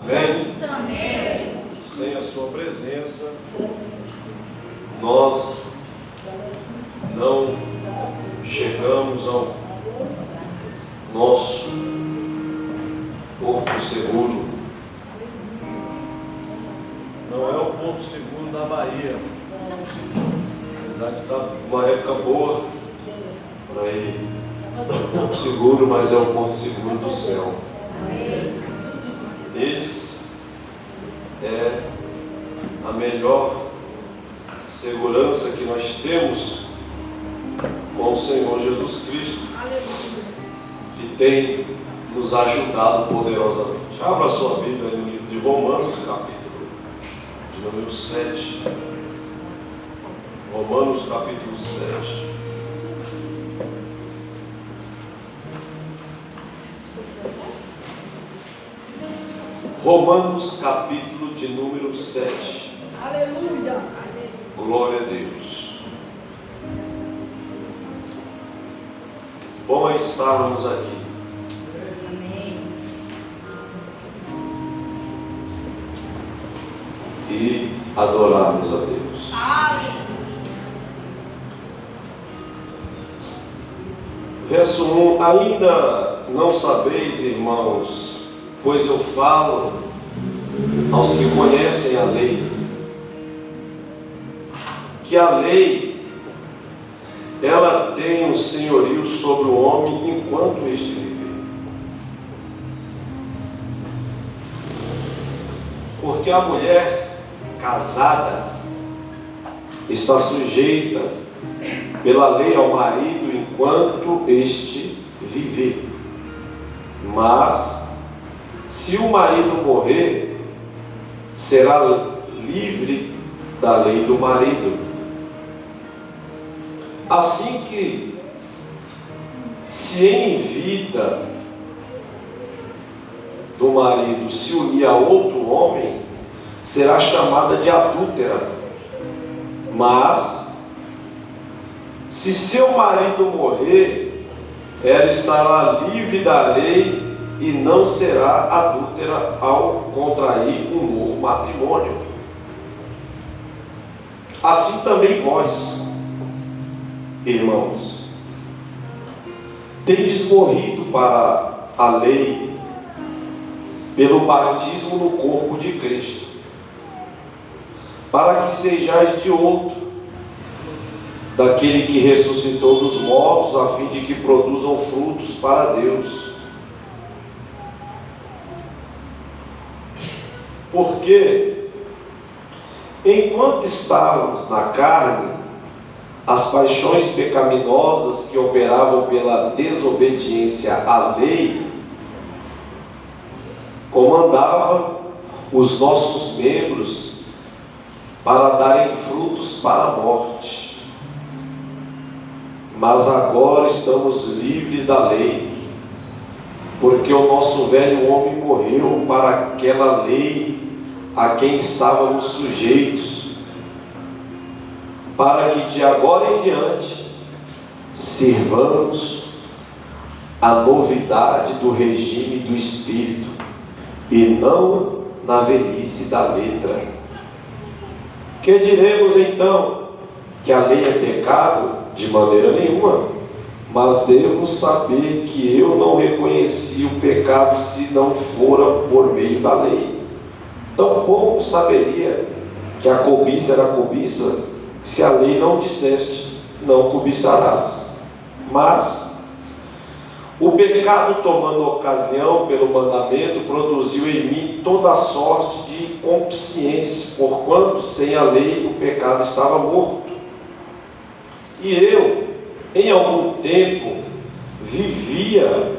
Amém? Sem a sua presença, nós não chegamos ao nosso porto seguro. Não é o porto seguro da Bahia, apesar de estar uma época boa para ir. É o porto seguro, mas é o porto seguro do céu. Esse é a melhor segurança que nós temos com o Senhor Jesus Cristo, que tem nos ajudado poderosamente. Abra sua Bíblia no livro de Romanos, capítulo de número 7. Romanos, capítulo 7. Romanos, capítulo de número 7. Aleluia! Glória a Deus. Bom estarmos aqui. Amém. E adorarmos a Deus. Amém. Verso 1: ainda não sabeis, irmãos, pois eu falo aos que conhecem a lei, que a lei, ela tem um senhorio sobre o homem enquanto este viver. Porque a mulher casada está sujeita pela lei ao marido enquanto este viver. Mas se o marido morrer, será livre da lei do marido. Assim que se em vida do marido se unir a outro homem, será chamada de adúltera. Mas se seu marido morrer, ela estará livre da lei e não será adúltera ao contrair um novo matrimônio. Assim também vós, irmãos, tendes morrido para a lei pelo batismo no corpo de Cristo, para que sejais de outro, daquele que ressuscitou dos mortos, a fim de que produzam frutos para Deus. Porque, enquanto estávamos na carne, as paixões pecaminosas que operavam pela desobediência à lei comandavam os nossos membros para darem frutos para a morte. Mas agora estamos livres da lei, porque o nosso velho homem morreu para aquela lei a quem estávamos sujeitos, para que de agora em diante sirvamos a novidade do regime do Espírito, e não na velhice da letra. Que diremos então? Que a lei é pecado? De maneira nenhuma. Mas devo saber que eu não reconheci o pecado se não fora por meio da lei. Tampouco saberia que a cobiça era cobiça se a lei não disseste, não cobiçarás. Mas o pecado, tomando ocasião pelo mandamento, produziu em mim toda sorte de concupiscência, porquanto sem a lei o pecado estava morto. E eu, em algum tempo, vivia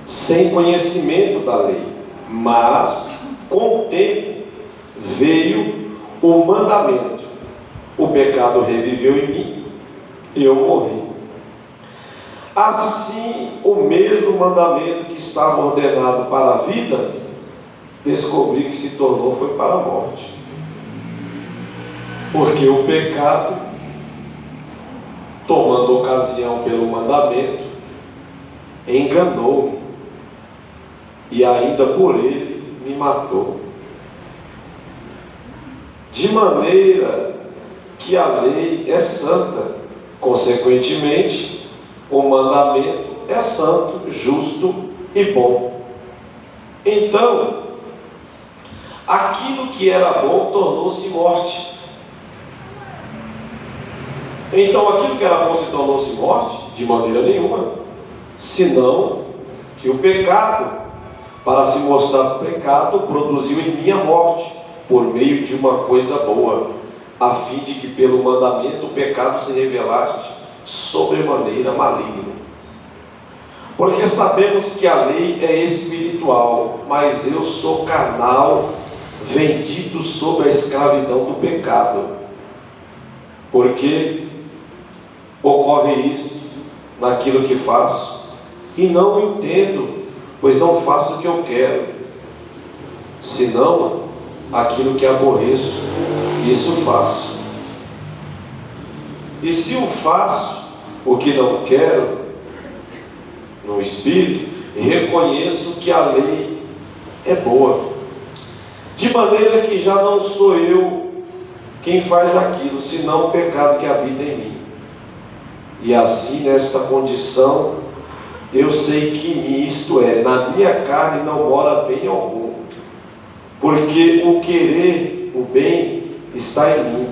sem conhecimento da lei, mas com o tempo veio o mandamento. O pecado reviveu em mim e eu morri. Assim, o mesmo mandamento que estava ordenado para a vida, descobri que se tornou foi para a morte. Porque o pecado, tomando ocasião pelo mandamento, enganou-me, e ainda por ele me matou. de maneira que a lei é santa. Consequentemente, o mandamento é santo, justo e bom. Então, aquilo que era bom tornou-se morte. Então, aquilo que era bom se tornou-se morte? De maneira nenhuma. Senão que o pecado, para se mostrar pecado, produziu em mim a morte, por meio de uma coisa boa, a fim de que pelo mandamento o pecado se revelasse sobremaneira maligno. Porque sabemos que a lei é espiritual, mas eu sou carnal, vendido sob a escravidão do pecado. Porque ocorre isso naquilo que faço, e não entendo, pois não faço o que eu quero, senão aquilo que aborreço, isso faço. E se eu faço o que não quero, no Espírito, reconheço que a lei é boa, de maneira que já não sou eu quem faz aquilo, senão o pecado que habita em mim. E assim, nesta condição, eu sei que em mim, isto é, na minha carne, não mora bem algum, porque o querer o bem está em mim,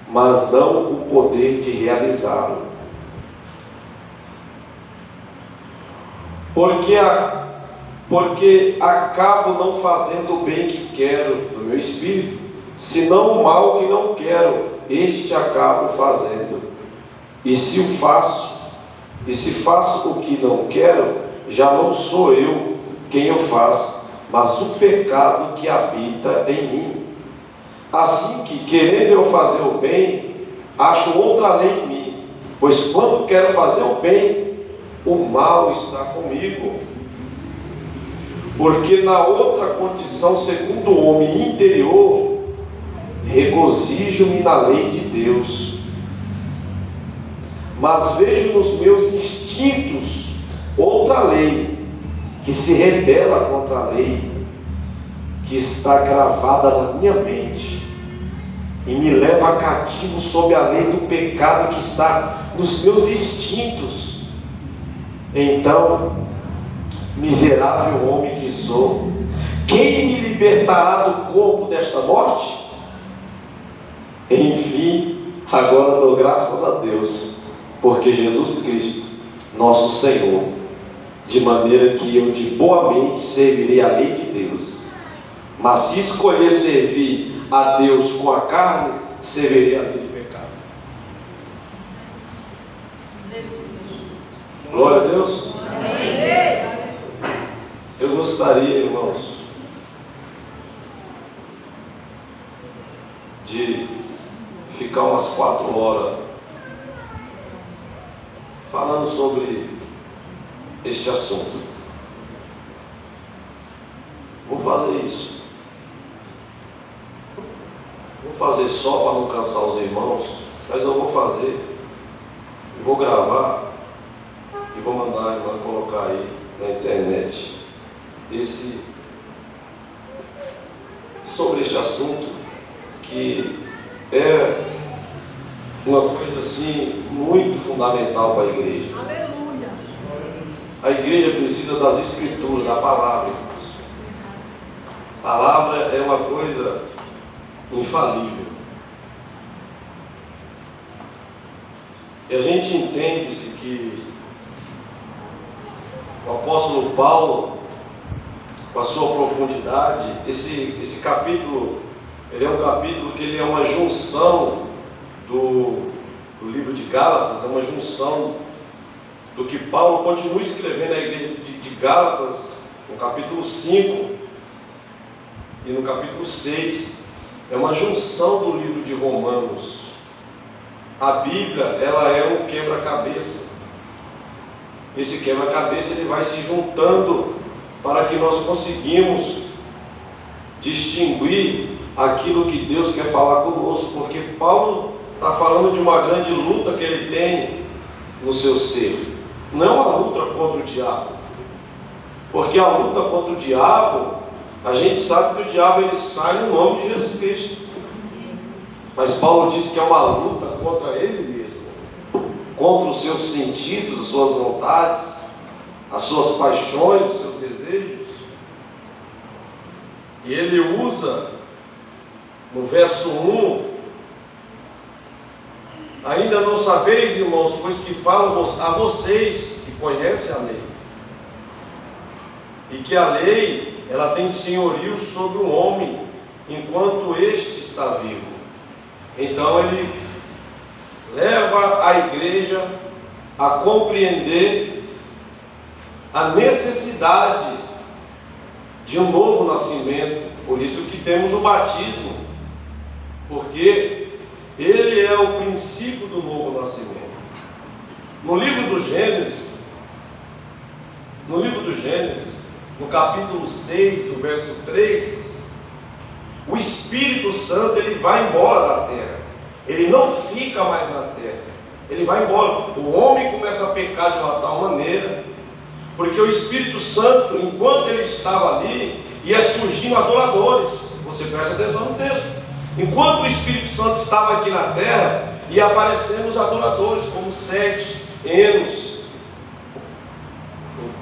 mas não o poder de realizá-lo. Porque acabo não fazendo o bem que quero no meu espírito, senão o mal que não quero, este acabo fazendo. E se faço o que não quero, já não sou eu quem o faz, mas o pecado que habita em mim. Assim que, querendo eu fazer o bem, acho outra lei em mim, pois quando quero fazer o bem, o mal está comigo. Porque na outra condição, segundo o homem interior, regozijo-me na lei de Deus, mas vejo nos meus instintos outra lei, que se rebela contra a lei que está gravada na minha mente, e me leva cativo sob a lei do pecado que está nos meus instintos. Então, miserável homem que sou, quem me libertará do corpo desta morte? Enfim, agora dou graças a Deus, porque Jesus Cristo, nosso Senhor, de maneira que eu de boa mente servirei a lei de Deus. Mas se escolher servir a Deus com a carne, servirei a lei de pecado. Glória a Deus. Eu gostaria, irmãos, de ficar umas 4 horas falando sobre este assunto. Vou fazer isso. Vou fazer só para não cansar os irmãos, mas eu vou fazer. Vou gravar e vou mandar a irmã colocar aí na internet sobre este assunto, que é uma coisa assim muito fundamental para a igreja. Aleluia. A igreja precisa das escrituras, da palavra. A palavra é uma coisa infalível. E a gente entende-se que o apóstolo Paulo, com a sua profundidade, esse capítulo, ele é um capítulo que ele é uma junção do livro de Gálatas, é uma junção do que Paulo continua escrevendo na igreja de Gálatas, no capítulo 5 e no capítulo 6, é uma junção do livro de Romanos. A Bíblia, ela é um quebra-cabeça. Esse quebra-cabeça, ele vai se juntando para que nós conseguimos distinguir aquilo que Deus quer falar conosco, porque Paulo está falando de uma grande luta que ele tem no seu ser. Não é uma luta contra o diabo, porque a luta contra o diabo, a gente sabe que o diabo ele sai no nome de Jesus Cristo. Mas Paulo diz que é uma luta contra ele mesmo, contra os seus sentidos, as suas vontades, as suas paixões, os seus desejos. E ele usa no verso 1: ainda não sabeis, irmãos, pois que falo a vocês que conhecem a lei, e que a lei, ela tem senhorio sobre o homem, enquanto este está vivo. Então ele leva a igreja a compreender a necessidade de um novo nascimento. Por isso que temos o batismo, porque ele é o princípio do novo nascimento. No livro do Gênesis, no capítulo 6, o verso 3, o Espírito Santo, ele vai embora da terra. Ele não fica mais na terra. Ele vai embora. O homem começa a pecar de uma tal maneira, porque o Espírito Santo, enquanto ele estava ali, ia surgindo adoradores. Você presta atenção no texto. Enquanto o Espírito Santo estava aqui na terra, ia aparecendo os adoradores, como Sete, Enos,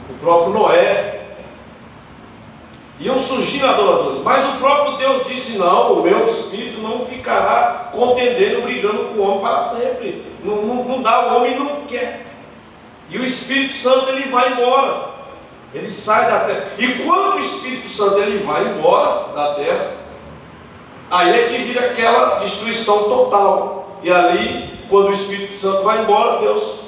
o próprio Noé. Iam surgindo adoradores, mas o próprio Deus disse: não, o meu Espírito não ficará contendendo, brigando com o homem para sempre. Não dá, o homem não quer. E o Espírito Santo, ele vai embora, ele sai da terra. E quando o Espírito Santo, ele vai embora da terra, aí é que vira aquela destruição total. E ali, quando o Espírito Santo vai embora, Deus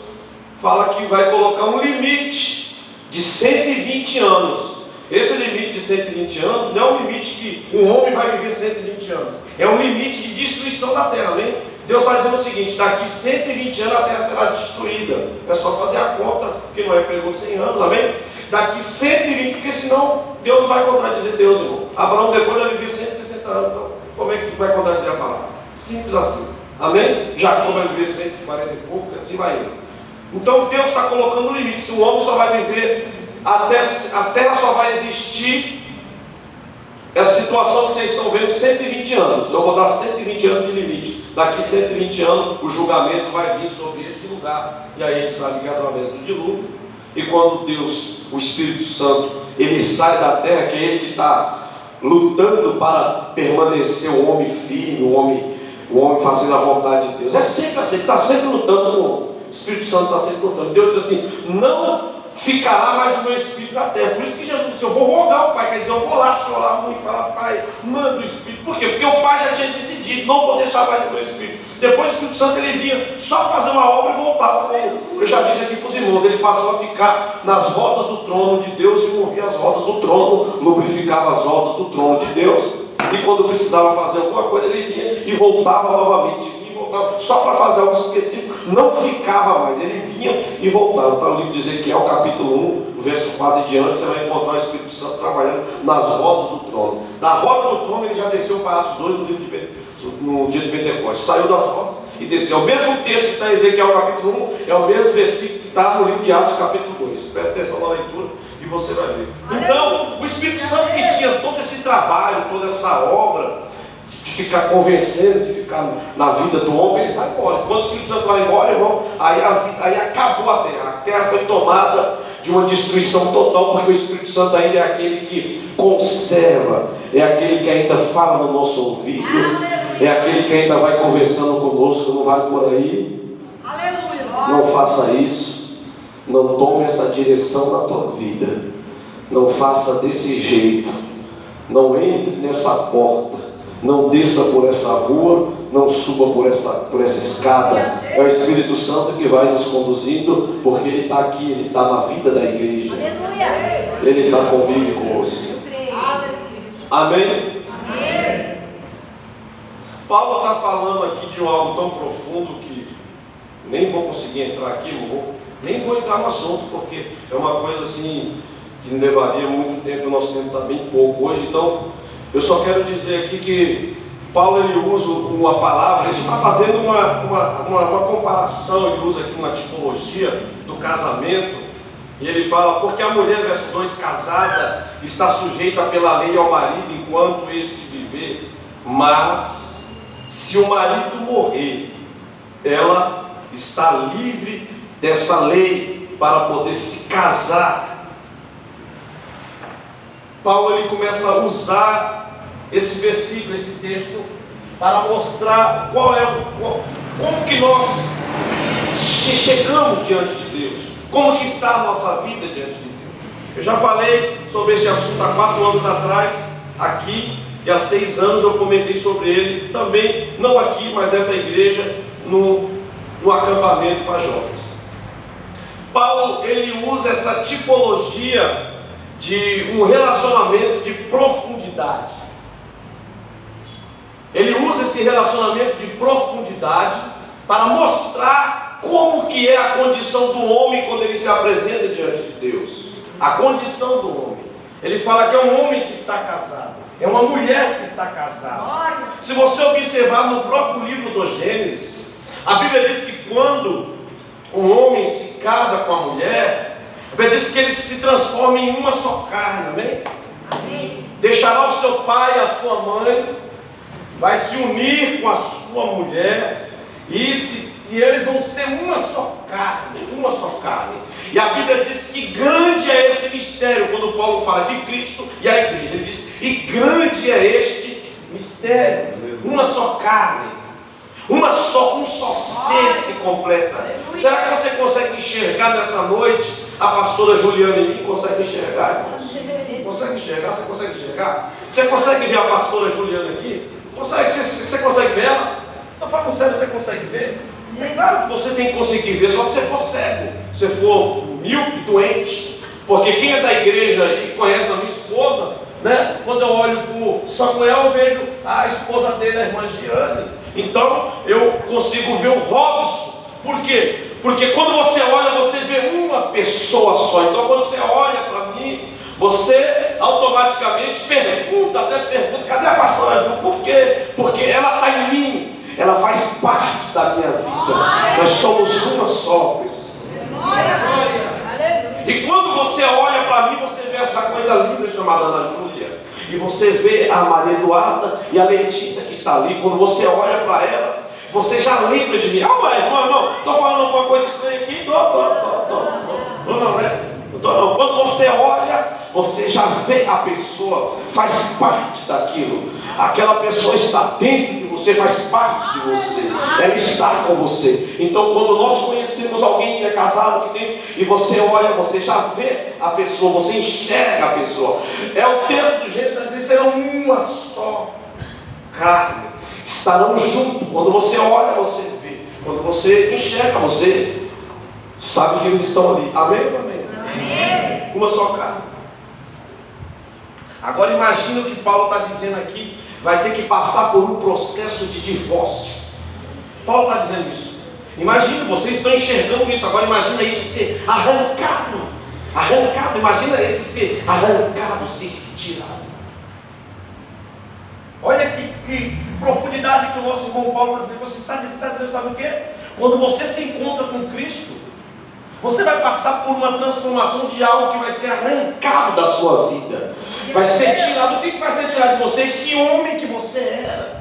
fala que vai colocar um limite de 120 anos. Esse limite de 120 anos não é um limite que um homem vai viver 120 anos. É um limite de destruição da terra, amém? Deus está dizendo o seguinte: daqui 120 anos a terra será destruída. É só fazer a conta, porque Noé pregou 100 anos, amém? Daqui 120, porque senão Deus não vai contradizer Deus, irmão. Abraão depois vai viver 160 anos, então como é que vai contradizer a palavra? Simples assim, amém? Jacó vai viver 140 e pouco, assim vai indo. Então Deus está colocando um limite. Se o homem só vai viver a terra só vai existir, essa situação que vocês estão vendo, 120 anos. Eu vou dar 120 anos de limite. Daqui 120 anos o julgamento vai vir sobre este lugar. E aí a gente sabe que é através do dilúvio. E quando Deus, o Espírito Santo, ele sai da terra, que é ele que está lutando para permanecer o homem firme, o homem fazendo a vontade de Deus. É sempre assim, ele está sempre lutando com o homem. O Espírito Santo está sempre lutando. Deus diz assim: não ficará mais o meu Espírito na terra. Por isso que Jesus disse: eu vou rogar ao Pai. Quer dizer, eu vou lá chorar muito, falar: Pai, manda o Espírito. Por quê? Porque o Pai já tinha decidido: não vou deixar mais o meu Espírito. Depois o Espírito Santo, ele vinha só fazer uma obra e voltava. Eu já disse aqui para os irmãos, ele passou a ficar nas rodas do trono de Deus e movia as rodas do trono, lubrificava as rodas do trono de Deus. E quando precisava fazer alguma coisa, ele vinha e voltava novamente. Só para fazer algo específico, não ficava mais, ele vinha e voltava. Está no livro de Ezequiel, capítulo 1, verso 4 e diante, você vai encontrar o Espírito Santo trabalhando nas rodas do trono. Da roda do trono ele já desceu para Atos 2 no dia de Pentecostes, saiu das rodas e desceu. O mesmo texto que está em Ezequiel capítulo 1 é o mesmo versículo que está no livro de Atos capítulo 2. Presta atenção na leitura e você vai ver. Então, o Espírito Santo, que tinha todo esse trabalho, toda essa obra de ficar convencendo, de ficar na vida do homem, ele vai embora. Quando o Espírito Santo vai embora, irmão, aí acabou a terra. A terra foi tomada de uma destruição total, porque o Espírito Santo ainda é aquele que conserva, é aquele que ainda fala no nosso ouvido, é aquele que ainda vai conversando conosco, não vai por aí. Não faça isso, não tome essa direção na tua vida, não faça desse jeito, não entre nessa porta, não desça por essa rua, não suba por essa escada. É o Espírito Santo que vai nos conduzindo, porque ele está aqui, ele está na vida da igreja. Ele está comigo e com você. Amém? Paulo está falando aqui de algo tão profundo que nem vou conseguir entrar aqui, nem vou entrar no assunto, porque é uma coisa assim que levaria muito tempo, o nosso tempo está bem pouco hoje. Então eu só quero dizer aqui que Paulo, ele usa uma palavra, ele está fazendo uma comparação, ele usa aqui uma tipologia do casamento, e ele fala: porque a mulher, verso 2, casada, está sujeita pela lei ao marido enquanto este viver, mas se o marido morrer, ela está livre dessa lei para poder se casar. Paulo ele começa a usar esse versículo, esse texto, para mostrar como que nós chegamos diante de Deus, como que está a nossa vida diante de Deus. Eu já falei sobre este assunto há 4 anos atrás, aqui, e há 6 anos eu comentei sobre ele também, não aqui, mas nessa igreja, no acampamento para jovens. Paulo, ele usa essa tipologia de um relacionamento de profundidade. Ele usa esse relacionamento de profundidade para mostrar como que é a condição do homem quando ele se apresenta diante de Deus. A condição do homem. Ele fala que é um homem que está casado, é uma mulher que está casada. Se você observar no próprio livro do Gênesis, a Bíblia diz que quando um homem se casa com a mulher, a Bíblia diz que eles se transformam em uma só carne, amém? Amém. Deixará o seu pai e a sua mãe, vai se unir com a sua mulher, e eles vão ser uma só carne, uma só carne. E a Bíblia diz que grande é esse mistério, quando Paulo fala de Cristo e a igreja, ele diz, e grande é este mistério, uma só carne, um só ser se completa. Será que você consegue enxergar nessa noite a pastora Juliana em mim? Consegue enxergar, irmãos? Consegue enxergar? Você consegue enxergar? Você consegue ver a pastora Juliana aqui? Consegue? Você consegue ver ela? Estou falando sério, você consegue ver? É claro que você tem que conseguir ver, só se você for cego, se você for míope, doente. Porque quem é da igreja e conhece a minha esposa, né? Quando eu olho para o Samuel, eu vejo a esposa dele, a irmã Giane. Então eu consigo ver o Robson. Por quê? Porque quando você olha, você vê uma pessoa só. Então quando você olha para mim, você automaticamente pergunta, cadê a pastora Ju? Por quê? Porque ela está em mim. Ela faz parte da minha vida. Nós somos uma só pessoa. E quando você olha para mim, você vê essa coisa linda chamada Ana Júlia. E você vê a Maria Eduarda e a Letícia que está ali. Quando você olha para elas, você já lembra de mim. Ah, mãe, irmão, estou falando alguma coisa estranha aqui? Não, né? Não. Quando você olha, você já vê a pessoa, faz parte daquilo. Aquela pessoa está dentro de você, faz parte de você. Ela está com você. Então, quando nós conhecemos alguém que é casado, que tem, e você olha, você já vê a pessoa, você enxerga a pessoa. É o texto do Gênesis, eles serão uma só carne. Estarão juntos. Quando você olha, você vê. Quando você enxerga, você sabe que eles estão ali. Amém ou amém? Amém. Uma só carne. Agora imagina o que Paulo está dizendo aqui. Vai ter que passar por um processo de divórcio. Paulo está dizendo isso. Imagina, vocês estão enxergando isso. Agora imagina isso ser arrancado. Imagina esse ser arrancado, ser tirado. Olha que profundidade que o nosso irmão Paulo está dizendo. Você sabe o que? Quando você se encontra com Cristo, você vai passar por uma transformação de algo que vai ser arrancado da sua vida. Vai ser tirado. O que vai ser tirado de você? Esse homem que você era.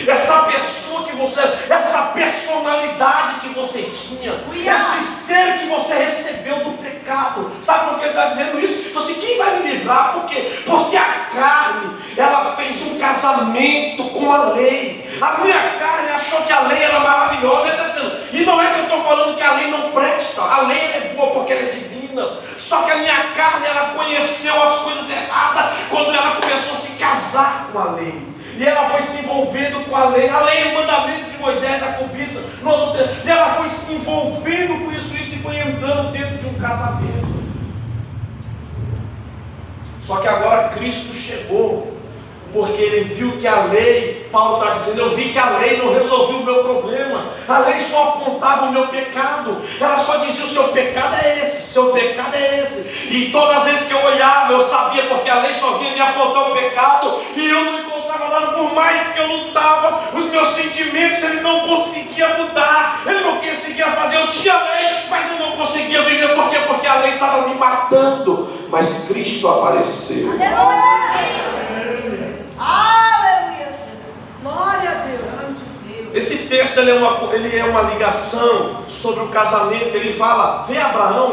Essa pessoa que você era. Essa personalidade que você tinha. Esse ser que você recebeu do pecado. Sabe por que ele está dizendo isso? Então, assim, quem vai me livrar? Por quê? Porque a carne, ela fez um casamento com a lei. A minha carne achou que a lei era maravilhosa. Ele está dizendo, e não é que eu estou falando que a lei não presta. A lei é boa porque ela é divina. Só que a minha carne, ela conheceu as coisas erradas quando ela começou a se casar com a lei. E ela foi se envolvendo com a lei é o mandamento de Moisés da cobiça, no adultério. E ela foi se envolvendo com isso e foi entrando dentro de um casamento. Só que agora Cristo chegou, porque ele viu que a lei, Paulo está dizendo, eu vi que a lei não resolvia o meu problema. A lei só apontava o meu pecado. Ela só dizia, o seu pecado é esse, seu pecado é esse. E todas as vezes que eu olhava, eu sabia, porque a lei só vinha me apontar o pecado, e eu não encontrava nada. Por mais que eu lutava, os meus sentimentos, ele não conseguia mudar, ele não conseguia fazer. Eu tinha lei, mas eu não conseguia viver. Por quê? Porque a lei estava me matando. Mas Cristo apareceu. Aleluia! Aleluia! Glória a Deus! Esse texto ele é uma ligação sobre o casamento. Ele fala, vê Abraão,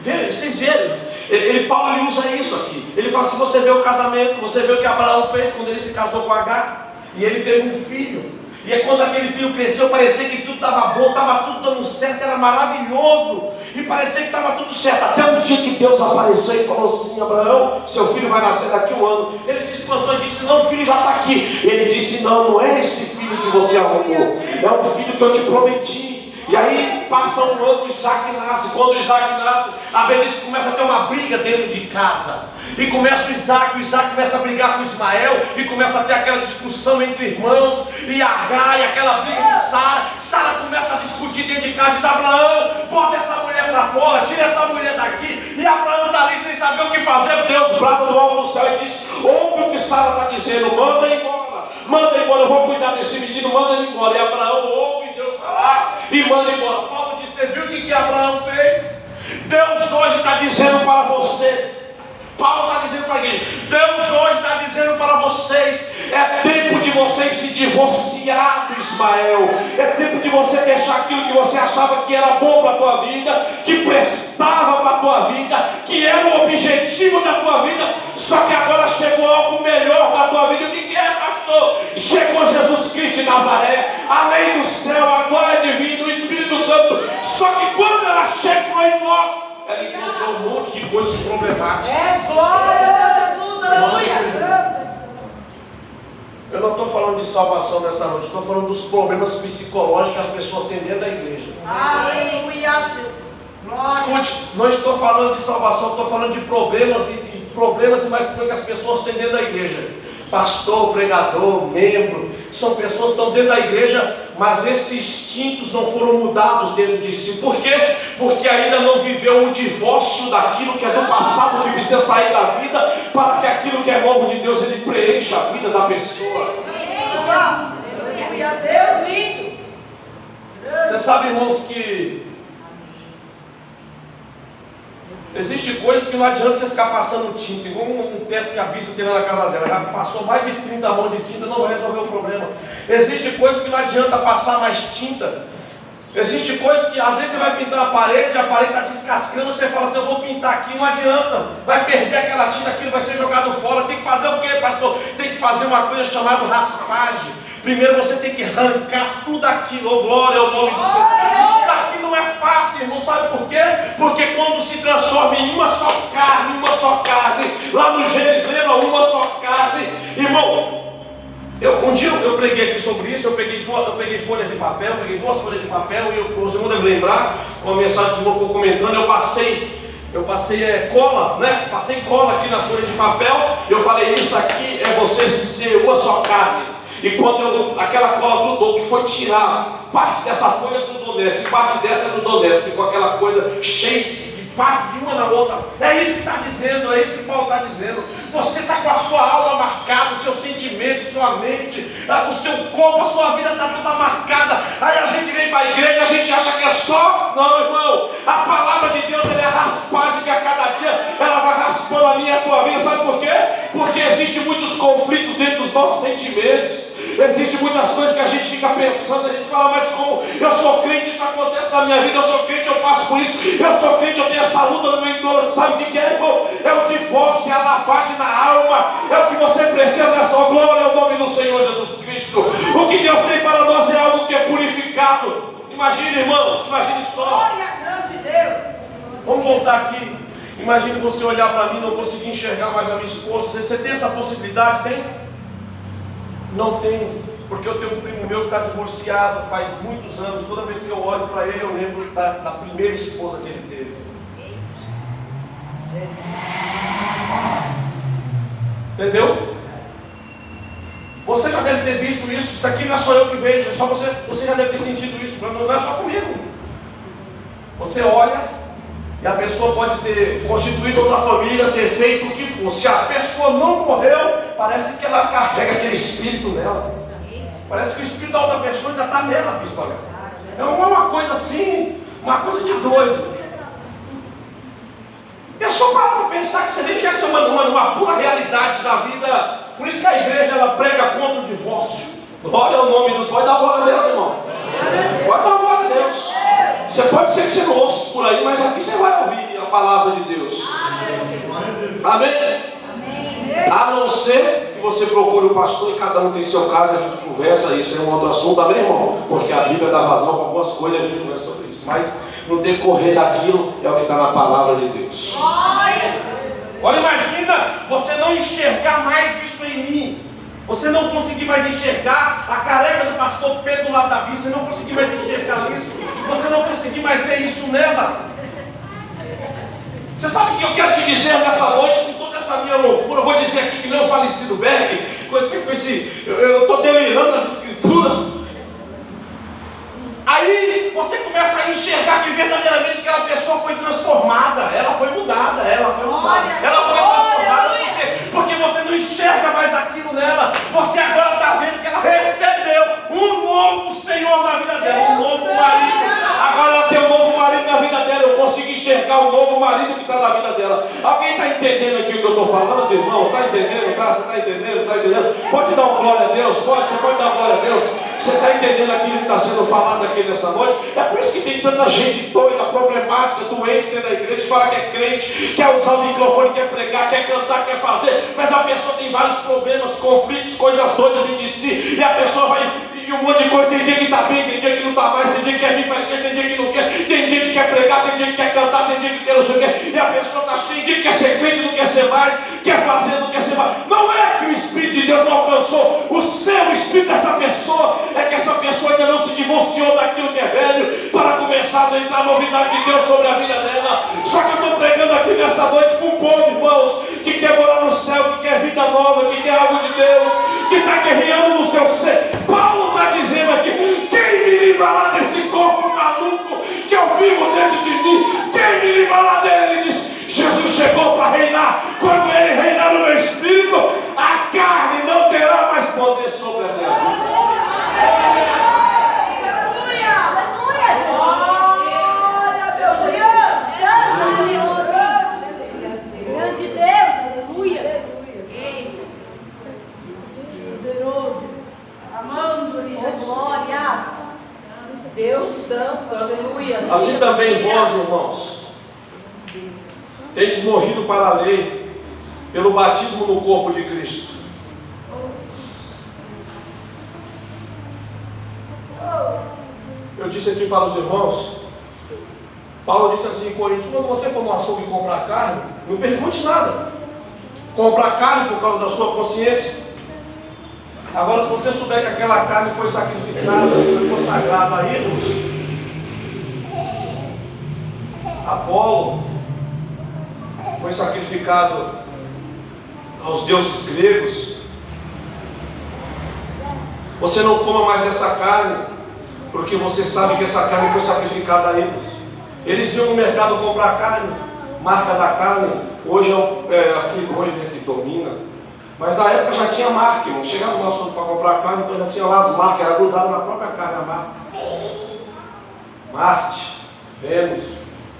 vocês verem, Paulo ele usa isso aqui. Ele fala, se você vê o casamento, você vê o que Abraão fez quando ele se casou com Agar, e ele teve um filho. E é quando aquele filho cresceu, parecia que tudo estava bom, estava tudo dando certo, era maravilhoso. E parecia que estava tudo certo. Até um dia que Deus apareceu e falou assim, Abraão, seu filho vai nascer daqui a um ano. Ele se espantou e disse, não, o filho já está aqui. Ele disse, não é esse filho que você arrumou, é um filho que eu te prometi. E aí passa um ano, Isaac nasce. Quando o Isaac nasce, a Bíblia diz que começa a ter uma briga dentro de casa. E começa o Isaac começa a brigar com Ismael. E começa a ter aquela discussão entre irmãos. E Agar, e aquela briga de Sara. Sara começa a discutir dentro de casa. Diz, Abraão, bota essa mulher para fora, tira essa mulher daqui. E Abraão está ali sem saber o que fazer. Deus brada do alto do céu e diz, ouve o que Sara está dizendo, manda embora. Manda embora, eu vou cuidar desse menino, manda ele embora. E Abraão ouve Deus falar e manda embora. Paulo disse, você viu o que Abraão fez? Deus hoje está dizendo para você. Paulo está dizendo para a igreja, Deus hoje está dizendo para vocês, é tempo de vocês se divorciar do Ismael, é tempo de você deixar aquilo que você achava que era bom para a tua vida, que prestava para a tua vida, que era o objetivo da tua vida, só que agora chegou algo melhor para a tua vida. O que é, pastor? Chegou Jesus Cristo de Nazaré, a lei do céu, a glória divina, o Espírito Santo. Só que quando ela chegou em nós, ela encontrou um monte de coisas problemáticas. É glória a Jesus, aleluia. Eu não estou falando de salvação nessa noite, estou falando dos problemas psicológicos que as pessoas têm dentro da igreja. Aleluia. Escute, não estou falando de salvação, estou falando de problemas e mais problemas que as pessoas têm dentro da igreja. Pastor, pregador, membro, são pessoas que estão dentro da igreja, mas esses instintos não foram mudados dentro de si. Por quê? Porque ainda não viveu o divórcio daquilo que é do passado, que precisa sair da vida, para que aquilo que é novo de Deus, ele preencha a vida da pessoa. Aleluia, Deus lindo. Você sabe, irmãos, que existe coisas que não adianta você ficar passando tinta, igual um teto que a bispa tem lá na casa dela, já passou mais de 30 mãos de tinta, não vai resolver o problema. Existe coisas que não adianta passar mais tinta. Existe coisas que às vezes você vai pintar a parede está descascando, você fala assim, eu vou pintar aqui, não adianta, vai perder aquela tinta, aquilo vai ser jogado fora. Tem que fazer o quê, pastor? Tem que fazer uma coisa chamada raspagem. Primeiro você tem que arrancar tudo aquilo, oh, glória ao nome do Senhor. Isso daqui não é fácil, irmão, sabe por quê? Porque quando se transforma em uma só carne, lá no Gênesis, lembra? Uma só carne, irmão. Um dia eu preguei aqui sobre isso, eu peguei folhas de papel, peguei 2 folhas de papel, e o irmão deve lembrar, uma mensagem que o irmão ficou comentando, eu passei cola, né? Passei cola aqui nas folhas de papel, eu falei, isso aqui é você ser uma só carne. E quando aquela cola grudou, que foi tirar parte dessa folha do Donesse, parte dessa do Donesse, ficou aquela coisa cheia, parte de uma na outra. É isso que está dizendo, é isso que Paulo está dizendo. Você está com a sua alma marcada, o seu sentimento, sua mente, o seu corpo, a sua vida está toda marcada. Aí a gente vem para a igreja, a gente acha que é só. Não, irmão, a palavra de Deus ela é a raspagem que a cada dia ela vai raspando a minha e a tua vida. Sabe por quê? Porque existem muitos conflitos dentro dos nossos sentimentos. Existem muitas coisas que a gente fica pensando, a gente fala, mas como eu sou crente, isso acontece na minha vida, eu sou crente, eu passo por isso, eu sou crente, eu tenho essa luta no meu entorno. Sabe o que é, irmão? É o divórcio, é a lavagem na alma, é o que você precisa nessa glória ao nome do Senhor Jesus Cristo. O que Deus tem para nós é algo que é purificado. Imagine, irmãos, imagine só. Glória de Deus. Vamos voltar aqui. Imagine você olhar para mim, não conseguir enxergar mais a minha esposa. Você tem essa possibilidade? Tem? Não tenho, porque eu tenho um primo meu que está divorciado faz muitos anos. Toda vez que eu olho para ele, eu lembro da primeira esposa que ele teve. Entendeu? Você já deve ter visto isso. Isso aqui não é só eu que vejo, é só você já deve ter sentido isso. Não é só comigo. Você olha e a pessoa pode ter constituído outra família, ter feito o que for. Se a pessoa não morreu, parece que ela carrega aquele espírito nela. Parece que o espírito da outra pessoa ainda está nela, bispo. É uma coisa assim, uma coisa de doido. É só para pensar que você vê que essa é uma pura realidade da vida. Por isso que a igreja ela prega contra o divórcio. Glória ao nome dos. Pode dar glória a Deus, irmão. Você pode ser que você não ouça por aí, mas aqui você vai ouvir a palavra de Deus. Amém? A não ser que você procure o pastor e cada um tem seu caso, a gente conversa, isso é um outro assunto, amém, irmão? Porque a Bíblia dá razão para algumas coisas, a gente conversa sobre isso. Mas no decorrer daquilo é o que está na palavra de Deus. Olha, imagina você não enxergar mais isso em mim. Você não conseguir mais enxergar a careca do pastor Pedro lá da vista. Você não conseguir mais enxergar isso. Você não conseguir mais ver isso nela. Você sabe o que eu quero te dizer nessa noite, com toda essa minha loucura? Eu vou dizer aqui que nem o falecido Berg, eu estou delirando as escrituras. Aí você começa a enxergar que verdadeiramente aquela pessoa foi transformada, ela foi mudada, ela foi transformada. Porque você não enxerga mais aquilo nela. Você agora está vendo que ela recebeu um novo Senhor na vida dela, um novo marido. Agora ela tem um novo marido na vida dela. Eu consigo enxergar o novo marido que está na vida dela. Alguém está entendendo aqui o que eu estou falando, irmão? Está entendendo? Você está entendendo? Está entendendo? Pode dar uma glória a Deus? Você pode dar uma glória a Deus? Você está entendendo aquilo que está sendo falado aqui nessa noite? É por isso que tem tanta gente doida, problemática, doente dentro da igreja, que fala que é crente, quer usar o microfone, quer pregar, quer cantar, quer fazer, mas a pessoa tem vários problemas, conflitos, coisas doidas dentro de si, e a pessoa vai, e um monte de coisa, tem dia que está bem, tem dia que não está mais, tem dia que quer vir para a igreja, tem dia que não quer, tem dia que quer pregar, tem dia que quer cantar, tem dia que quer não sei o quê, e a pessoa está cheia, tem dia que quer ser crente, não quer ser mais, quer fazer, não quer ser mais. Não é que o Espírito de Deus não alcançou o seu espírito dessa pessoa, é que essa pessoa ainda não se divorciou daquilo que é velho, para começar a entrar a novidade de Deus sobre a vida dela. Só que eu estou pregando aqui nessa noite para um povo, irmãos, que quer morar no céu, que quer vida nova, que quer algo de Deus, que está guerreando no seu ser. Paulo está dizendo aqui: quem me livrará desse corpo maluco que eu vivo dentro de mim? Quem me livrará dele? Ele diz: Jesus chegou para reinar. Quando ele reinar no meu espírito, a carne não terá mais poder sobre a minha vida. Deus santo, aleluia. Assim também vós, irmãos, tendes morrido para a lei, pelo batismo no corpo de Cristo. Eu disse aqui para os irmãos, Paulo disse assim em Coríntios: quando você for no açougue comprar carne, não pergunte nada. Comprar carne por causa da sua consciência. Agora, se você souber que aquela carne foi sacrificada, foi consagrada a ídolos, Apolo foi sacrificado aos deuses gregos, você não coma mais dessa carne, porque você sabe que essa carne foi sacrificada a ídolos. Eles iam no mercado comprar carne, marca da carne, hoje é a frigorina que domina. Mas na época já tinha marca, não chegava no assunto para comprar carne, então já tinha lá as marcas, era grudado na própria carne a marca. Marte, Vênus,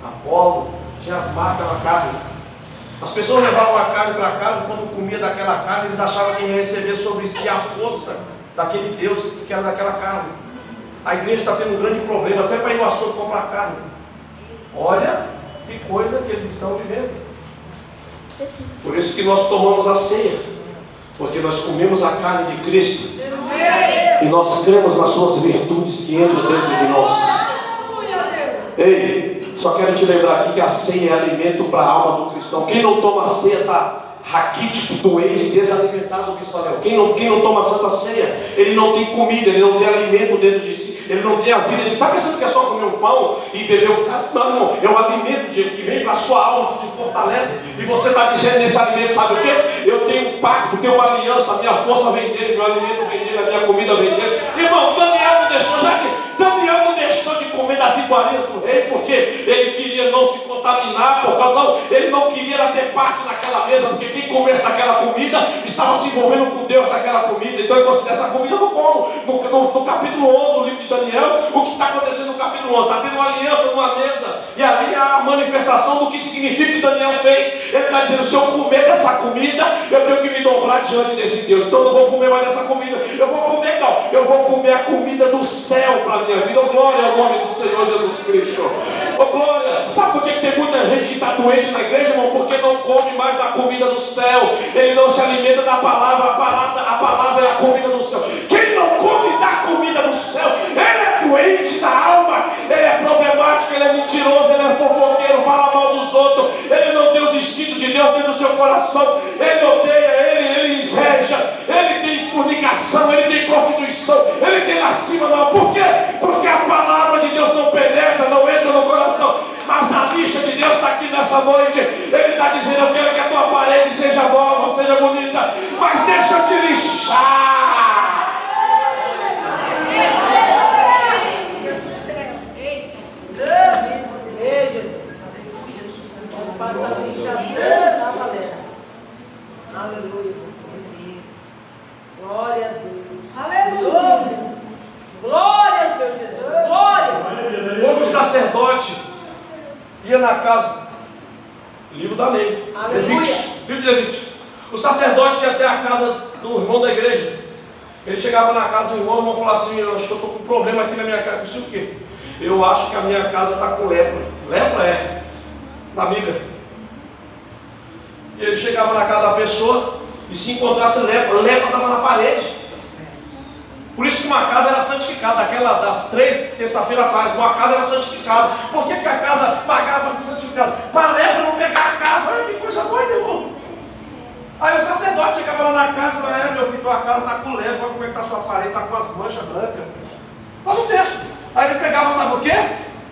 Apolo, tinha as marcas na carne. As pessoas levavam a carne para casa, quando comia daquela carne, eles achavam que ia receber sobre si a força daquele Deus que era daquela carne. A igreja está tendo um grande problema, até para ir no açougue comprar carne. Olha que coisa que eles estão vivendo. Por isso que nós tomamos a ceia. Porque nós comemos a carne de Cristo e nós cremos nas suas virtudes que entram dentro de nós. Ei, só quero te lembrar aqui que a ceia é alimento para a alma do cristão. Quem não toma a ceia está raquítico, doente, desalimentado, o bispo Anel. Quem não toma a santa ceia, ele não tem comida, ele não tem alimento dentro de si. Ele não tem a vida de... Está pensando que é só comer um pão e beber um cálice? Não, irmão. É um alimento que vem para a sua alma, que te fortalece. E você está dizendo nesse alimento, sabe o quê? Eu tenho um pacto, tenho uma aliança, a minha força vem dele, meu alimento vem dele, a minha comida vem dele. Irmão, Daniel não deixou, já que Daniel não deixou de comer das iguarias do rei, porque ele queria não se contaminar, por causa, não, ele não queria ter parte naquela mesa, porque quem comesse daquela comida estava se envolvendo com Deus daquela comida. Então ele falou assim: dessa comida eu não como. No capítulo 11 do livro de Daniel, o que está acontecendo no capítulo 11? Está tendo uma aliança numa mesa, e ali há a manifestação do que significa o que Daniel fez. Ele está dizendo: se eu comer dessa comida, eu tenho que me dobrar diante desse Deus. Então eu não vou comer mais dessa comida, eu vou comer, não, eu vou comer a comida do céu para a minha vida. Oh, glória ao nome do Senhor Jesus Cristo. Oh, glória. Sabe por que tem muita gente que está doente na igreja, irmão? Porque não come mais da comida do céu. Ele não se alimenta da palavra. A palavra é a comida do céu. Quem não come da comida do céu, ele é doente da alma, ele é problemático, ele é mentiroso, ele é fofoqueiro, fala mal dos outros, ele não tem os instintos de Deus dentro do seu coração, ele odeia, ele inveja, ele tem fornicação, ele tem prostituição, ele tem lascívia. Não. Por quê? Porque a palavra de Deus não penetra, não entra no coração. Mas a lixa de Deus está aqui nessa noite. Ele está dizendo: eu quero que a tua parede seja nova, seja bonita, mas deixa eu te lixar. Passa a lixação, tá, galera? Aleluia. Glória a Deus. Aleluia. Glórias, meu Jesus. Glória. Quando o sacerdote ia na casa, livro da lei, Levíticos, livro de Levíticos, o sacerdote ia até a casa do irmão da igreja. Ele chegava na casa do irmão, o irmão falava assim: eu acho que eu estou com um problema aqui na minha casa. Eu disse: o quê? Eu acho que a minha casa está com lepra. Lepra é na Bíblia. E ele chegava na casa da pessoa e se encontrasse lepra, lepra estava na parede. Por isso que uma casa era santificada. Aquela das 3 terça-feira atrás, uma casa era santificada. Por que a casa pagava para ser santificada? Para a lepra não pegar a casa. Olha que coisa doida, irmão. Aí o sacerdote chegava lá na casa e falava: meu filho, tua casa está com lepra, olha como é que está a sua parede, está com as manchas brancas. Está no texto. Aí ele pegava, sabe o quê?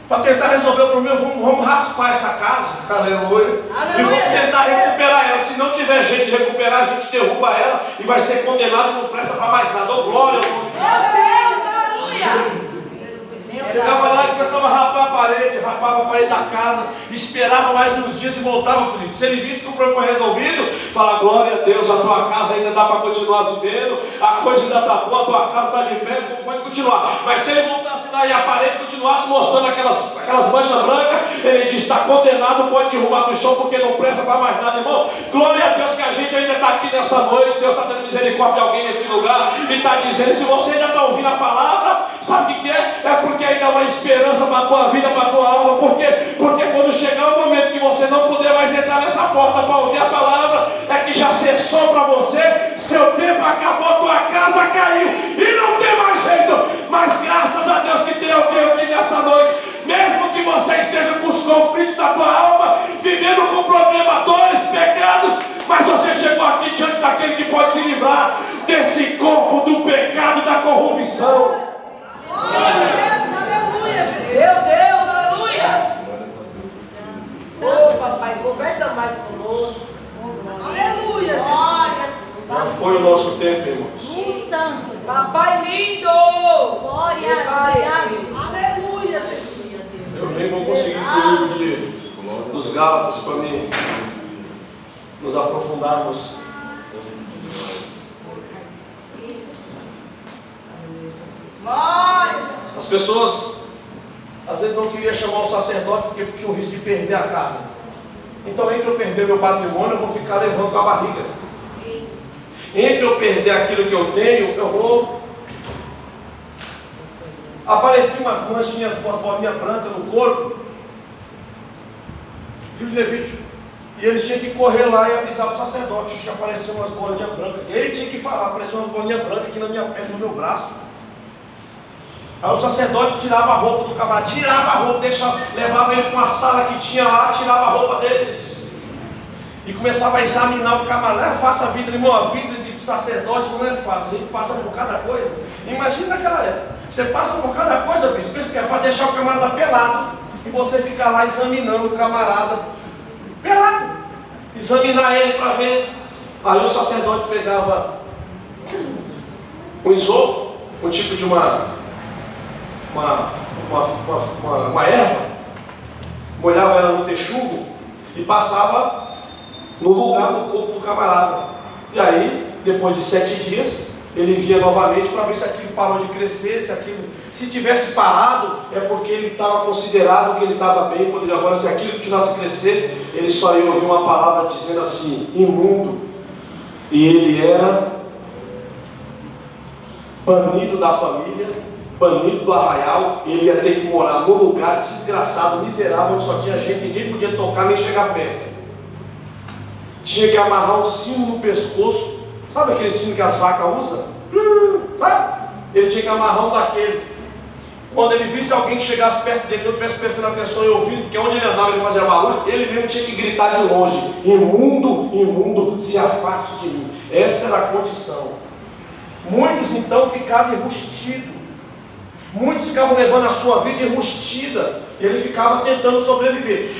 Para tentar resolver o problema, vamos raspar essa casa, aleluia, e vamos tentar recuperar ela. Se não tiver jeito de recuperar, a gente derruba ela e vai ser condenado e não presta para mais nada. Oh, glória ao nome de Deus. Aleluia. Chegava lá e começava a rapar a parede, rapava a parede da casa, esperava mais uns dias e voltava, Felipe. Se ele visse que o problema foi resolvido, fala: glória a Deus, a tua casa ainda dá para continuar vivendo, a coisa ainda está boa, a tua casa está de pé, pode continuar. Mas se ele voltasse lá e a parede continuasse mostrando aquelas manchas brancas, ele diz: está condenado, pode derrubar no chão porque não presta para mais nada, irmão. Glória a Deus que a gente ainda está aqui nessa noite. Deus está tendo misericórdia de alguém neste lugar e está dizendo: se você já está ouvindo a palavra, sabe o que é? É porque ainda há uma esperança para a tua vida, para a tua alma. Por quê? Porque quando chegar o momento que você não puder mais entrar nessa porta para ouvir a palavra, é que já cessou para você, seu tempo acabou, tua casa caiu e não tem mais jeito. Mas graças a Deus que tem alguém aqui nessa noite, mesmo que você esteja com os conflitos da tua alma, vivendo com problemas, dores, pecados, mas você chegou aqui diante daquele que pode te livrar desse corpo do pecado, da corrupção. Aleluia, meu Deus, aleluia. Ô papai, conversa mais conosco. Aleluia, Já foi o nosso tempo, irmãos. Santo, papai lindo. Glória a Deus. Aleluia, Jesus. Eu nem vou conseguir o livro dos Gálatas para mim nos aprofundarmos. As pessoas às vezes não queriam chamar o sacerdote porque tinha o risco de perder a casa. Então, entre eu perder meu patrimônio, eu vou ficar levando com a barriga. Entre eu perder aquilo que eu tenho, eu vou. Apareciam umas manchinhas, umas bolinhas brancas no corpo. E os levíticos. E eles tinham que correr lá e avisar para o sacerdote que apareceu umas bolinhas brancas. Ele tinha que falar: apareceu umas bolinhas brancas aqui na minha perna, no meu braço. Aí o sacerdote tirava a roupa do camarada, tirava a roupa, levava ele para uma sala que tinha lá, tirava a roupa dele e começava a examinar o camarada. Não é fácil a vida, irmão, a vida de sacerdote não é fácil, a gente passa por cada coisa. Imagina naquela época, você passa por cada coisa, bispo, pensa que é para deixar o camarada pelado e você ficar lá examinando o camarada pelado, examinar ele para ver. Aí o sacerdote pegava um isopo, um tipo de uma erva, molhava ela no texugo e passava no lugar do corpo do camarada. E aí, depois de 7 dias, ele via novamente para ver se aquilo parou de crescer, se tivesse parado, é porque ele estava considerado que ele estava bem. Agora, se aquilo continuasse a crescer, ele só ia ouvir uma palavra dizendo assim: imundo. E ele era banido da família, banido do arraial. Ele ia ter que morar num lugar desgraçado, miserável, onde só tinha gente, ninguém podia tocar nem chegar perto. Tinha que amarrar um sino no pescoço. Sabe aquele sino que as vacas usam? Sabe? Ele tinha que amarrar um daquele. Quando ele visse alguém que chegasse perto dele, não estivesse prestando atenção e ouvindo, porque onde ele andava ele fazia barulho, ele mesmo tinha que gritar de longe: imundo, imundo, se afaste de mim. Essa era a condição. Muitos então ficavam enrustidos. Muitos ficavam levando a sua vida enrustida. Ele ficava tentando sobreviver.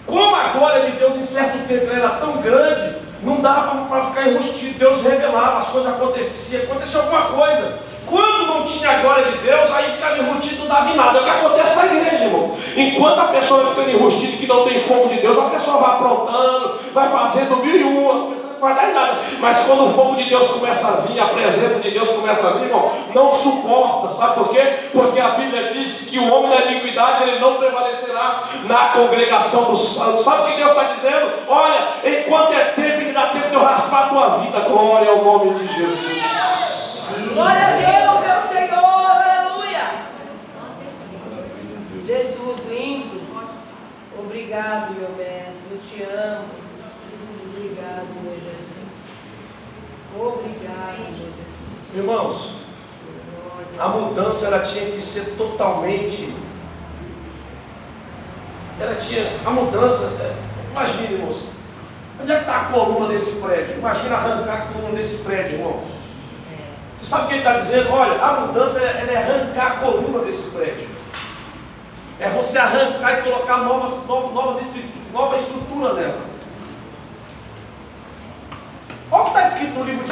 Como a glória de Deus em certo tempo era tão grande, não dava para ficar enrustido. Deus revelava, as coisas aconteciam, aconteceu alguma coisa. Quando não tinha a glória de Deus, aí ficava enrustido, não dava em nada. É o que acontece na igreja, irmão. Enquanto a pessoa vai ficando enrustida, que não tem fogo de Deus, a pessoa vai aprontando, vai fazendo 1001, não vai dar em nada. Mas quando o fogo de Deus começa a vir, a presença de Deus começa a vir, irmão, não suporta. Sabe por quê? Porque a Bíblia diz que o homem da iniquidade, ele não prevalecerá na congregação dos santos. Sabe o que Deus está dizendo? Olha, enquanto é tempo, ele dá tempo de eu raspar a tua vida. Glória ao nome de Jesus. Glória a Deus, meu Senhor, aleluia. Jesus lindo, obrigado, meu mestre, eu te amo. Obrigado, meu Jesus. Obrigado, meu Jesus. Irmãos, a mudança ela tinha que ser totalmente. A mudança, imagine, irmãos, onde é que está a coluna desse prédio? Imagina arrancar a coluna desse prédio, irmãos. Você sabe o que ele está dizendo? Olha, a mudança é arrancar a coluna desse prédio. É você arrancar e colocar nova estrutura nela. Olha o que está escrito no livro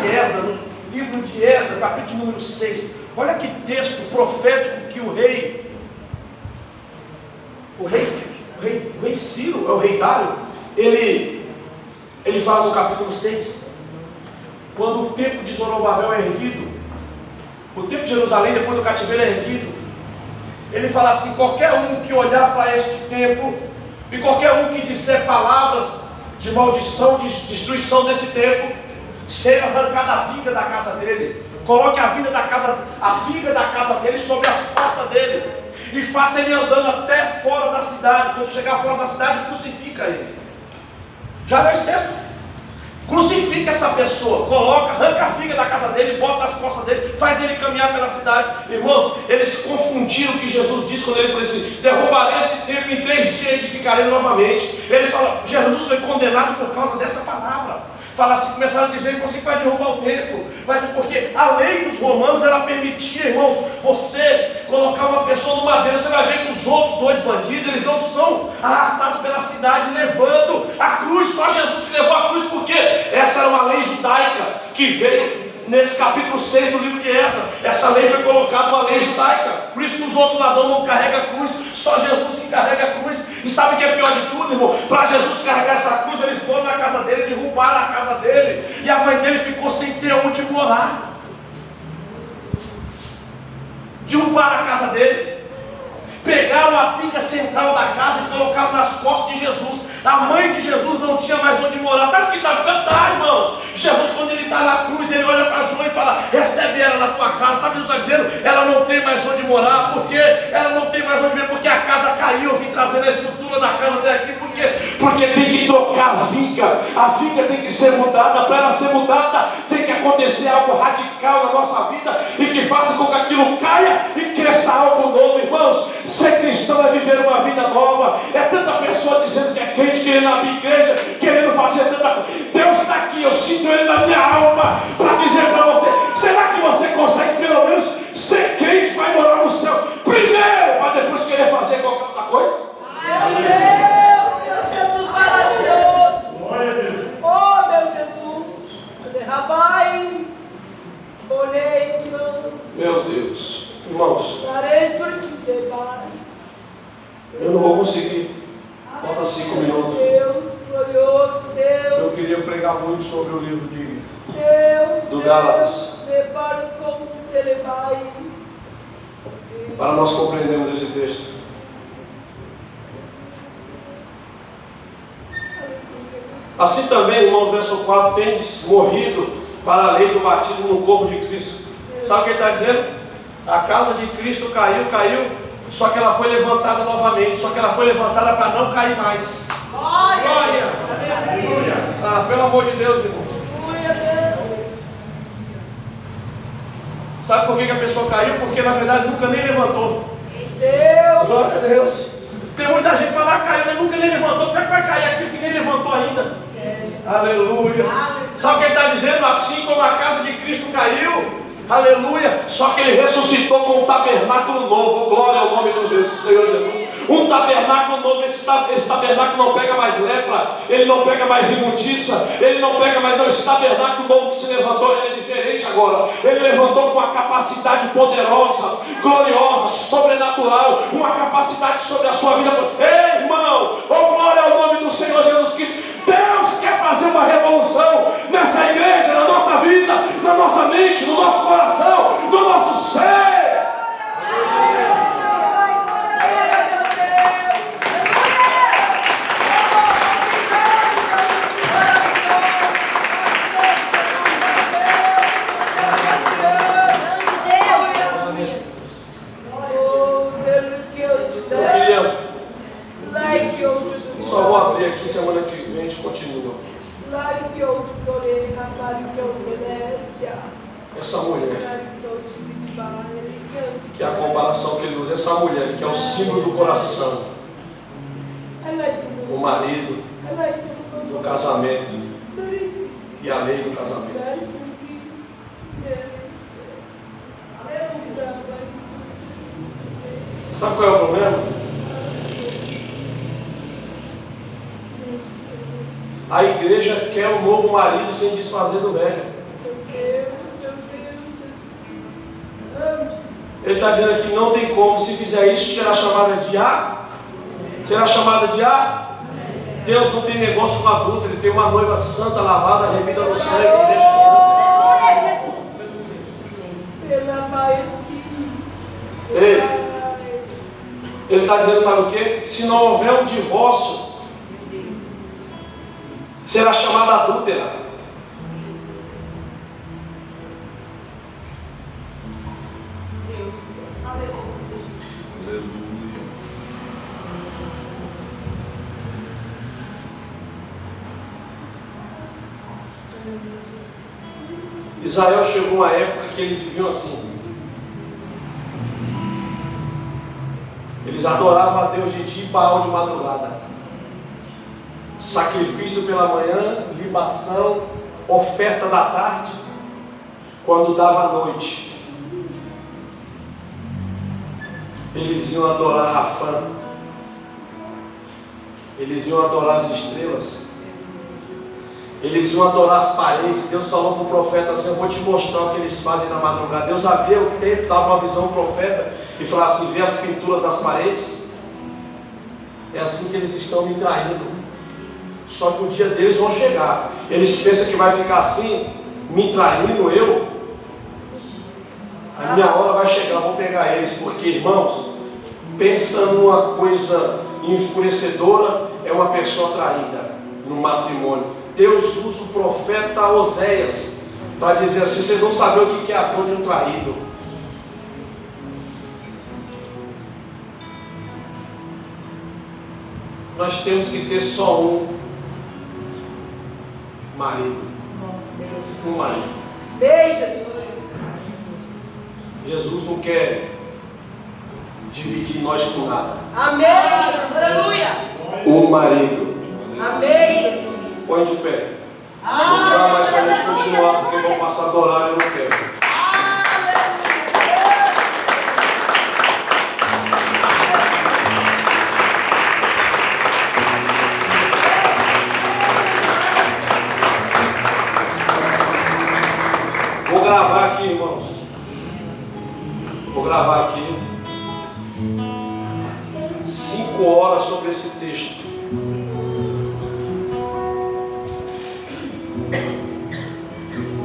de Esdras, capítulo número 6. Olha que texto profético que o rei Ciro, é o rei Dário, ele fala no capítulo 6. Quando o templo de Zorobabel é erguido, o templo de Jerusalém, depois do cativeiro, é erguido, ele fala assim: qualquer um que olhar para este templo, e qualquer um que disser palavras de maldição, de destruição desse templo, seja arrancada a viga da casa dele. Coloque a viga da casa dele sobre as costas dele, e faça ele andando até fora da cidade. Quando chegar fora da cidade, crucifica ele. Já leu esse texto? Crucifica essa pessoa, arranca a viga da casa dele, bota nas costas dele, faz ele caminhar pela cidade. Irmãos, eles confundiram o que Jesus disse quando ele falou assim: derrubarei esse templo, em 3 dias edificarei novamente. Eles falam: Jesus foi condenado por causa dessa palavra. Fala assim, começaram a dizer que você vai derrubar o templo, porque a lei dos romanos, ela permitia, irmãos, você colocar uma pessoa no madeiro. Você vai ver que os outros 2 bandidos, eles não são arrastados pela cidade levando a cruz. Só Jesus que levou a cruz, porque essa era uma lei judaica que veio nesse capítulo 6 do livro de Esdras. Essa lei foi colocada, uma lei judaica. Por isso que os outros ladrões não carregam a cruz, só Jesus que carrega a cruz. E sabe o que é pior de tudo, irmão? Para Jesus carregar essa cruz, eles foram na casa dele, derrubaram a casa dele, e a mãe dele ficou sem ter onde morar. Derrubaram a casa dele, pegaram a viga central da casa e colocaram nas costas de Jesus. A mãe de Jesus não tinha mais onde morar. Está escrito na Bíblia, tá, irmãos? Jesus, quando ele está na cruz, ele olha para João e fala: recebe ela na tua casa. Sabe o que Jesus está dizendo? Ela não tem mais onde morar. Por quê? Ela não tem mais onde viver, porque a casa caiu. Eu vim trazendo a estrutura da casa até aqui. Por quê? Porque tem que trocar a viga. A viga tem que ser mudada. Para ela ser mudada, tem que acontecer algo radical na nossa vida, e que faça com que aquilo caia e cresça algo novo. Irmãos, ser cristão é viver uma vida nova. É tanta pessoa dizendo que é crente, querendo abrir igreja, querendo fazer tanta coisa. Deus está aqui, eu sinto Ele na minha alma para dizer para você: será que você consegue pelo menos ser crente para ir morar no céu primeiro, para depois querer fazer qualquer outra coisa? Meu Deus, Jesus maravilhoso. Oh, meu Jesus. Rabai, olhei, meu Deus, irmãos, eu não vou conseguir. Falta 5 minutos. Deus, glorioso Deus. Eu queria pregar muito sobre o livro de Deus, Gálatas, prepara o como ele vai. para nós compreendermos esse texto. Assim também, irmãos, verso 4: tendes morrido para a lei do batismo no corpo de Cristo. Sabe o que ele está dizendo? A casa de Cristo caiu, só que ela foi levantada novamente, só que ela foi levantada para não cair mais. Glória! Aleluia! Ah, pelo amor de Deus, irmão. Sabe por que a pessoa caiu? Porque na verdade nunca nem levantou. Glória a Deus. Tem muita gente que fala, caiu, mas nunca nem levantou. Como é que vai cair aquilo que nem levantou ainda? Aleluia. Sabe o que ele está dizendo? Assim como a casa de Cristo caiu, aleluia, só que ele ressuscitou com um tabernáculo novo. Glória ao nome do Senhor Jesus. Um tabernáculo novo. Esse tabernáculo não pega mais lepra, ele não pega mais imundícia, ele não pega mais, não. Esse tabernáculo novo que se levantou, ele é diferente agora. Ele levantou com uma capacidade poderosa, gloriosa, sobrenatural, uma capacidade sobre a sua vida. Ei, irmão, oh glória ao nome do Senhor Jesus Cristo. Deus quer fazer uma revolução nessa igreja, na nossa vida, na nossa mente, no nosso coração, no nosso ser. Só vou abrir aqui, semana que vem a gente continua. Essa mulher, que é a comparação que ele usa, essa mulher que é o símbolo do coração, o marido do casamento e a lei do casamento. Sabe qual é o problema? A igreja quer um novo marido sem desfazer do velho. Ele está dizendo aqui, não tem como, se fizer isso, será chamada de A. Será chamada de A. Deus não tem negócio com adulto, ele tem uma noiva santa, lavada, remida no sangue. Ele está dizendo, sabe o que? Se não houver um divórcio, será chamada adúltera. Deus. Aleluia. Israel chegou uma época que eles viviam assim. Eles adoravam a Deus de dia e Baal de madrugada. Sacrifício pela manhã, libação, oferta da tarde, quando dava a noite. Eles iam adorar Rafã. Eles iam adorar as estrelas. Eles iam adorar as paredes. Deus falou para o profeta assim, eu vou te mostrar o que eles fazem na madrugada. Deus abria o tempo, dava uma visão ao profeta e falava assim, vê as pinturas das paredes. É assim que eles estão me traindo. Só que o dia deles vão chegar. Eles pensam que vai ficar assim, me traindo eu. A minha hora vai chegar, eu vou pegar eles. Porque, irmãos, pensa numa coisa enfurecedora, é uma pessoa traída no matrimônio. Deus usa o profeta Oséias para dizer assim, vocês vão saber o que é a dor de um traído. Nós temos que ter só um marido. Um marido. Beijo, Jesus não quer dividir nós com nada. amém. Aleluia. Um marido. Amém. Põe de pé. Não dá mais para a gente continuar, porque vão passar do horário, eu não quero. Vou gravar aqui, irmãos. Vou gravar aqui 5 horas sobre esse texto.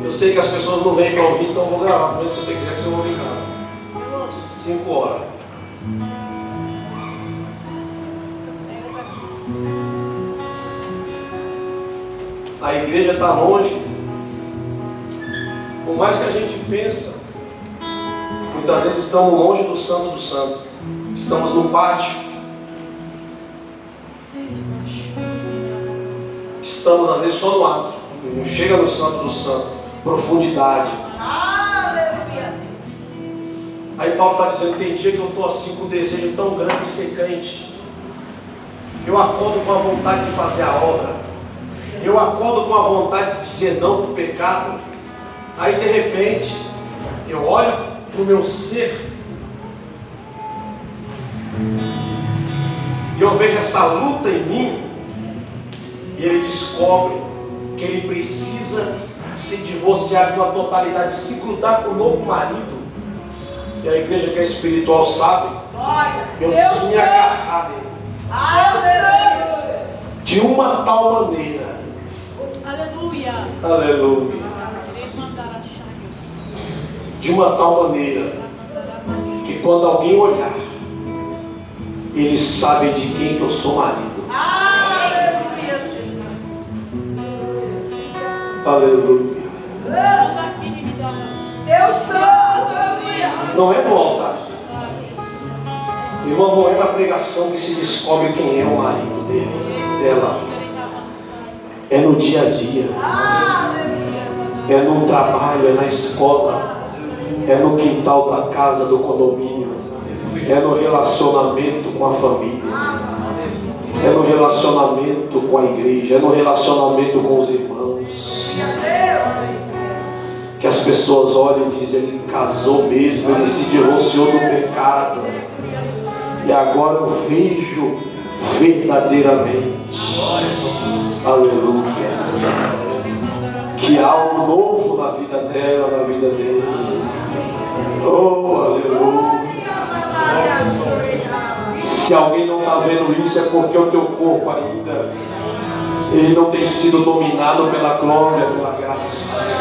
Eu sei que as pessoas não vêm para ouvir, então eu vou gravar. Mas se você quiser, você ouve em casa. 5 horas. A igreja está longe. Por mais que a gente pensa Muitas vezes estamos longe do Santo do Santo. Estamos no pátio. Estamos às vezes só no ato. Não chega no Santo do Santo. Profundidade. Aí Paulo está dizendo, tem dia que eu estou assim com um desejo tão grande de ser crente. Eu acordo com a vontade de fazer a obra. Eu acordo com a vontade de dizer não para o pecado. Aí de repente, eu olho para o meu ser e eu vejo essa luta em mim. E ele descobre que ele precisa se divorciar de uma totalidade, se grudar com o novo marido. E a igreja que é espiritual sabe, eu preciso me agarrar nele. De uma tal maneira. Aleluia. Aleluia. De uma tal maneira que quando alguém olhar, eles sabem de quem que eu sou marido. Aleluia. Deus santo, aleluia. Não é no altar. Irmão, não é na pregação que se descobre quem é o marido dela. É no dia a dia. É no trabalho, é na escola. É no quintal da casa, do condomínio. É no relacionamento com a família. É no relacionamento com a igreja. É no relacionamento com os irmãos. Que as pessoas olham e dizem, ele casou mesmo, ele se divorciou do pecado. E agora eu vejo verdadeiramente, aleluia, que há algo novo na vida dela, na vida dele. Oh, aleluia. Se alguém não está vendo isso, é porque o teu corpo ainda, ele não tem sido dominado pela glória, pela graça.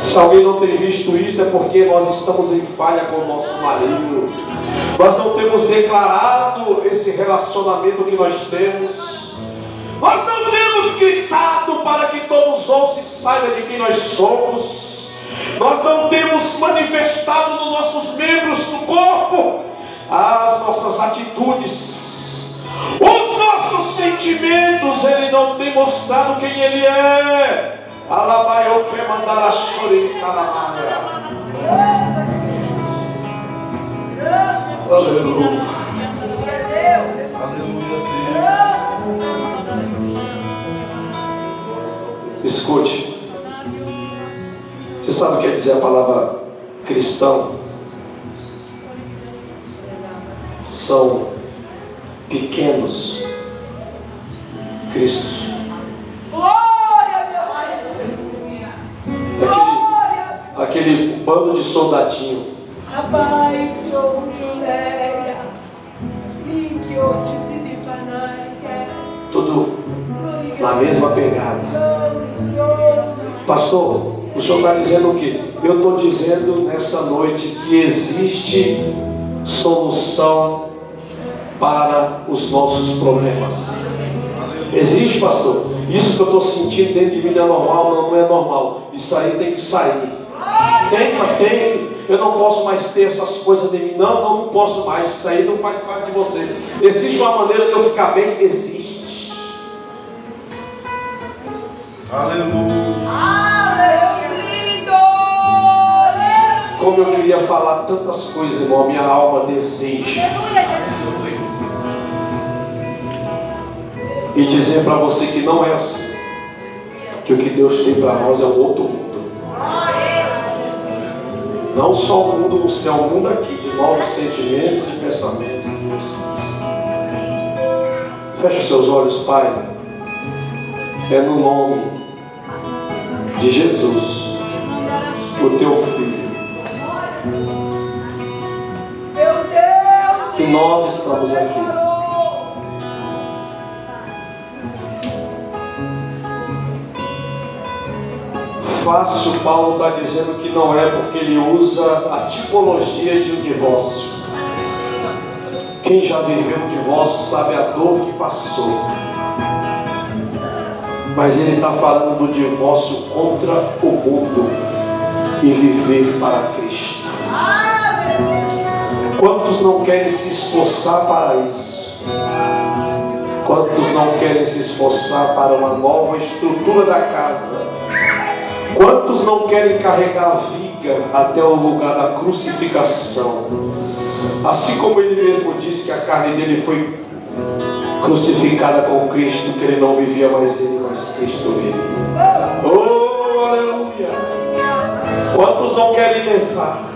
Se alguém não tem visto isso, é porque nós estamos em falha com o nosso marido. Nós não temos declarado esse relacionamento que nós temos. Nós não temos gritado para que todos ouçam e saibam de quem nós somos. Nós não temos manifestado nos nossos membros do corpo as nossas atitudes, os nossos sentimentos. Ele não tem mostrado quem ele é. Alabaio que mandar a chore calamaia. Aleluia. Escute. Você sabe o que quer dizer a palavra cristão? São pequenos cristos. Aquele bando de soldadinho. Tudo na mesma pegada. Pastor, o senhor está dizendo o quê? Eu estou dizendo nessa noite que existe solução para os nossos problemas. Existe, pastor? Isso que eu estou sentindo dentro de mim não é normal? Não é normal. Isso aí tem que sair. Tem. Eu não posso mais ter essas coisas de mim. Não posso mais. Isso aí não faz parte de você. Existe uma maneira de eu ficar bem? Existe. Aleluia. Como eu queria falar tantas coisas, irmão. Minha alma deseja. E dizer para você que não é assim. Que o que Deus tem para nós é um outro mundo. Não só o mundo no céu, o mundo aqui, de novos sentimentos e pensamentos. Feche os seus olhos, Pai. É no nome de Jesus, o teu Filho, que nós estamos aqui. Fácil, Paulo está dizendo que não é, porque ele usa a tipologia de um divórcio. Quem já viveu um divórcio sabe a dor que passou. Mas ele está falando do divórcio contra o mundo e viver para Cristo. Quantos não querem se esforçar para isso? Quantos não querem se esforçar para uma nova estrutura da casa? Quantos não querem carregar a viga até o lugar da crucificação? Assim como ele mesmo disse que a carne dele foi crucificada com Cristo, que ele não vivia mais ele, mas Cristo vivia. Oh, aleluia! Quantos não querem levar?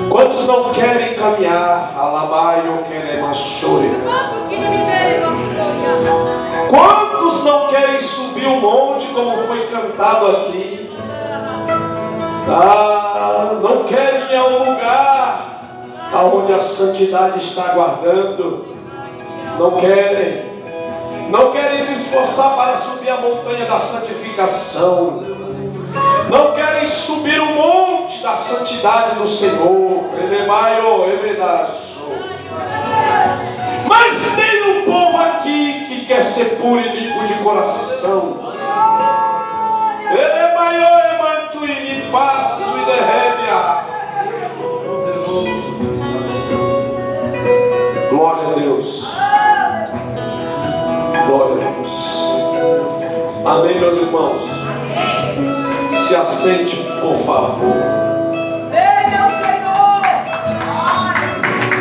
Quantos não querem caminhar? Alamaio querem machore. Quantos não querem subir o monte como foi cantado aqui? Não querem ir ao lugar aonde a santidade está aguardando. Não querem se esforçar para subir a montanha da santificação. Não querem subir o monte da santidade do Senhor. Mas tem um povo aqui que quer ser puro e limpo de coração. Ele é maior, é manto e me faço e derrebe. Glória a Deus. Glória a Deus. Amém, meus irmãos. Se assente, por favor.